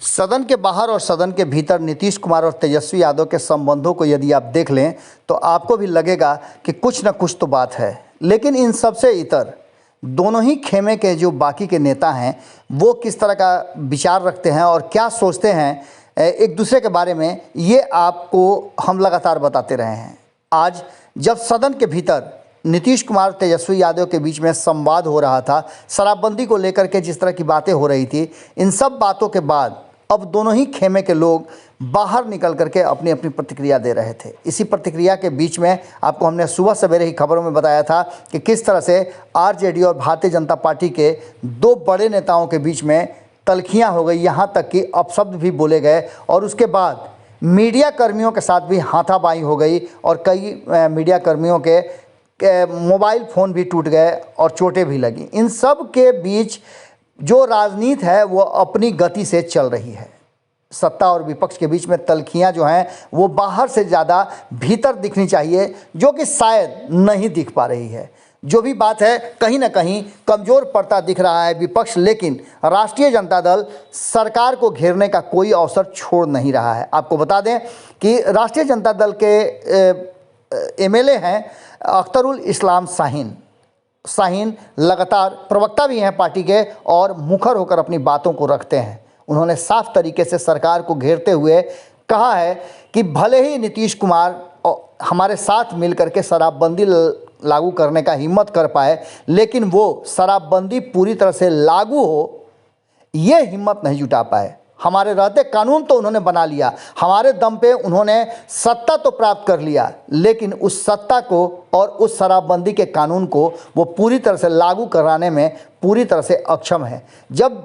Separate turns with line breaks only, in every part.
सदन के बाहर और सदन के भीतर नीतीश कुमार और तेजस्वी यादव के संबंधों को यदि आप देख लें तो आपको भी लगेगा कि कुछ न कुछ तो बात है। लेकिन इन सब से इतर दोनों ही खेमे के जो बाकी के नेता हैं वो किस तरह का विचार रखते हैं और क्या सोचते हैं एक दूसरे के बारे में, ये आपको हम लगातार बताते रहे हैं। आज जब सदन के भीतर नीतीश कुमार तेजस्वी यादव के बीच में संवाद हो रहा था, शराबबंदी को लेकर के जिस तरह की बातें हो रही थी, इन सब बातों के बाद अब दोनों ही खेमे के लोग बाहर निकल करके अपनी अपनी प्रतिक्रिया दे रहे थे। इसी प्रतिक्रिया के बीच में आपको हमने सुबह सवेरे ही खबरों में बताया था कि किस तरह से आरजेडी और भारतीय जनता पार्टी के दो बड़े नेताओं के बीच में तल्खियां हो गई, यहाँ तक कि अपशब्द भी बोले गए और उसके बाद मीडिया कर्मियों के साथ भी हाथापाई हो गई और कई मीडिया कर्मियों के मोबाइल फ़ोन भी टूट गए और चोटें भी लगी। इन सब के बीच जो राजनीति है वो अपनी गति से चल रही है। सत्ता और विपक्ष के बीच में तल्खियां जो हैं वो बाहर से ज़्यादा भीतर दिखनी चाहिए, जो कि शायद नहीं दिख पा रही है। जो भी बात है, कहीं ना कहीं कमज़ोर पड़ता दिख रहा है विपक्ष, लेकिन राष्ट्रीय जनता दल सरकार को घेरने का कोई अवसर छोड़ नहीं रहा है। आपको बता दें कि राष्ट्रीय जनता दल के एमएलए हैं अख्तरुल इस्लाम शाहीन लगातार प्रवक्ता भी हैं पार्टी के और मुखर होकर अपनी बातों को रखते हैं। उन्होंने साफ तरीके से सरकार को घेरते हुए कहा है कि भले ही नीतीश कुमार हमारे साथ मिलकर के शराबबंदी लागू करने का हिम्मत कर पाए, लेकिन वो शराबबंदी पूरी तरह से लागू हो ये हिम्मत नहीं जुटा पाए। हमारे रहते कानून तो उन्होंने बना लिया, हमारे दम पे उन्होंने सत्ता तो प्राप्त कर लिया, लेकिन उस सत्ता को और उस शराबबंदी के कानून को वो पूरी तरह से लागू कराने में पूरी तरह से अक्षम है। जब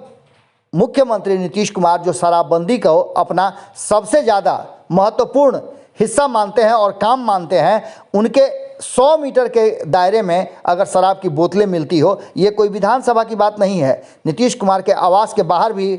मुख्यमंत्री नीतीश कुमार जो शराबबंदी को अपना सबसे ज़्यादा महत्वपूर्ण हिस्सा मानते हैं और काम मानते हैं, उनके 100 मीटर के दायरे में अगर शराब की बोतलें मिलती हो, ये कोई विधानसभा की बात नहीं है। नीतीश कुमार के आवास के बाहर भी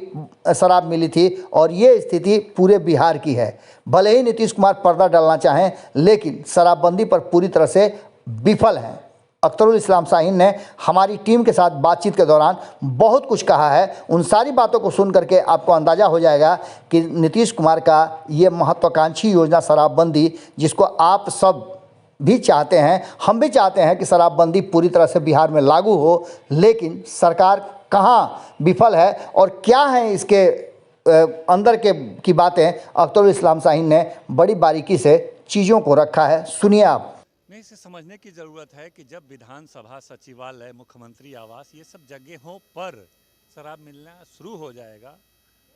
शराब मिली थी और ये स्थिति पूरे बिहार की है। भले ही नीतीश कुमार पर्दा डालना चाहें, लेकिन शराबबंदी पर पूरी तरह से विफल हैं। अख्तरुल इस्लाम शाहीन ने हमारी टीम के साथ बातचीत के दौरान बहुत कुछ कहा है। उन सारी बातों को सुन करके आपको अंदाज़ा हो जाएगा कि नीतीश कुमार का ये महत्वाकांक्षी योजना शराबबंदी, जिसको आप सब भी चाहते हैं, हम भी चाहते हैं कि शराबबंदी पूरी तरह से बिहार में लागू हो, लेकिन सरकार कहाँ विफल है और क्या है इसके अंदर की बातें अख्तरुल इस्लाम शाहीन ने बड़ी बारीकी से चीज़ों को रखा है। सुनिए आप।
नहीं, इसे समझने की ज़रूरत है कि जब विधानसभा, सचिवालय, मुख्यमंत्री आवास, ये सब जगहों पर शराब मिलना शुरू हो जाएगा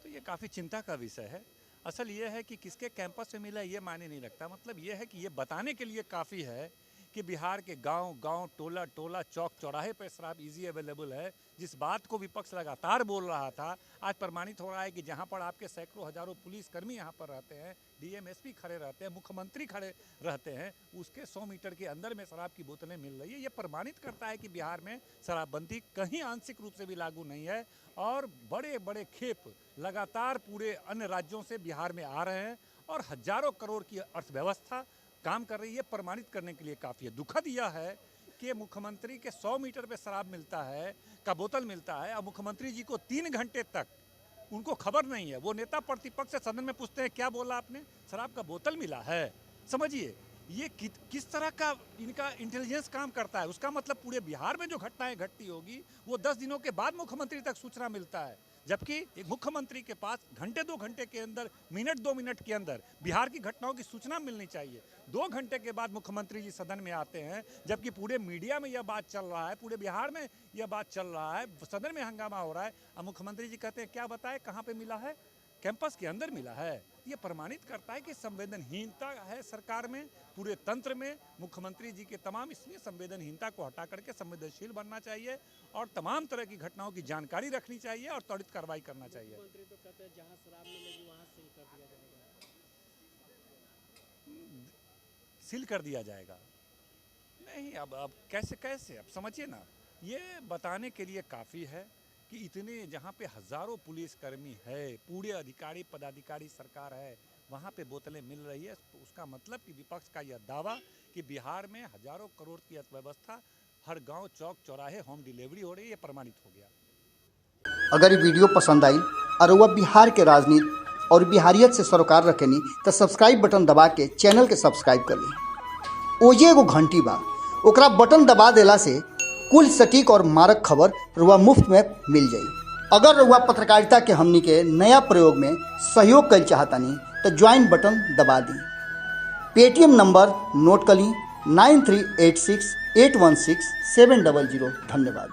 तो ये काफ़ी चिंता का विषय है। असल ये है कि किसके कैंपस में मिला ये मायने नहीं रखता। मतलब ये है कि ये बताने के लिए काफ़ी है कि बिहार के गांव-गांव, टोला-टोला, चौक-चौराहे पर शराब इजी अवेलेबल है। जिस बात को विपक्ष लगातार बोल रहा था, आज प्रमाणित हो रहा है कि जहां पर आपके सैकड़ों हजारों पुलिसकर्मी यहां पर रहते हैं, डीएम एसपी खड़े रहते हैं, मुख्यमंत्री खड़े रहते हैं, उसके 100 मीटर के अंदर में शराब की बोतलें मिल रही है। ये प्रमाणित करता है कि बिहार में शराबबंदी कहीं आंशिक रूप से भी लागू नहीं है और बड़े बड़े खेप लगातार पूरे अन्य राज्यों से बिहार में आ रहे हैं और हजारों करोड़ की अर्थव्यवस्था काम कर रही है। प्रमाणित करने के लिए काफ़ी है। दुखद यह है कि मुख्यमंत्री के 100 मीटर पे शराब मिलता है, का बोतल मिलता है और मुख्यमंत्री जी को 3 घंटे तक उनको खबर नहीं है। वो नेता प्रतिपक्ष से सदन में पूछते हैं क्या बोला आपने, शराब का बोतल मिला है। समझिए ये किस तरह का इनका इंटेलिजेंस काम करता है। उसका मतलब पूरे बिहार में जो घटनाएं घटती होगी वो 10 दिनों के बाद मुख्यमंत्री तक सूचना मिलता है, जबकि एक मुख्यमंत्री के पास घंटे 2 घंटे के अंदर, मिनट 2 मिनट के अंदर बिहार की घटनाओं की सूचना मिलनी चाहिए। 2 घंटे के बाद मुख्यमंत्री जी सदन में आते हैं, जबकि पूरे मीडिया में यह बात चल रहा है, पूरे बिहार में यह बात चल रहा है, सदन में हंगामा हो रहा है और मुख्यमंत्री जी कहते हैं क्या बताएं, कहाँ पे मिला है, कैंपस के अंदर मिला है। ये प्रमाणित करता है कि संवेदनहीनता है सरकार में, पूरे तंत्र में। मुख्यमंत्री जी के तमाम, इसलिए संवेदनहीनता को हटा करके संवेदनशील बनना चाहिए और तमाम तरह की घटनाओं की जानकारी रखनी चाहिए और त्वरित कार्रवाई करना चाहिए।
मुख्यमंत्री तो कहते हैं जहां शराब मिलेगी वहां सील कर दिया जाएगा।
सील कर दिया जाएगा नहीं, अब कैसे अब समझिए ना। ये बताने के लिए काफ़ी है कि इतने जहाँ पे हज़ारों पुलिसकर्मी है, पूरे अधिकारी पदाधिकारी सरकार है, वहाँ पे बोतलें मिल रही है। तो उसका मतलब कि विपक्ष का यह दावा कि बिहार में हज़ारों करोड़ की अर्थव्यवस्था, हर गांव, चौक, चौराहे होम डिलीवरी हो रही है, ये प्रमाणित हो गया।
अगर ये वीडियो पसंद आई और वह बिहार के राजनीति और बिहारियत से सरोकार रखेनी तो सब्सक्राइब बटन दबा के चैनल के सब्सक्राइब कर ली। ओजे एगो घंटी बा, ओकरा बटन दबा देला से कुल सटीक और मारक खबर रुआ मुफ्त में मिल जाई। अगर रुआ पत्रकारिता के हमनी के नया प्रयोग में सहयोग कर चाहतानी तो ज्वाइन बटन दबा दी। पेटीएम नंबर नोट कर ली 9386816700। धन्यवाद।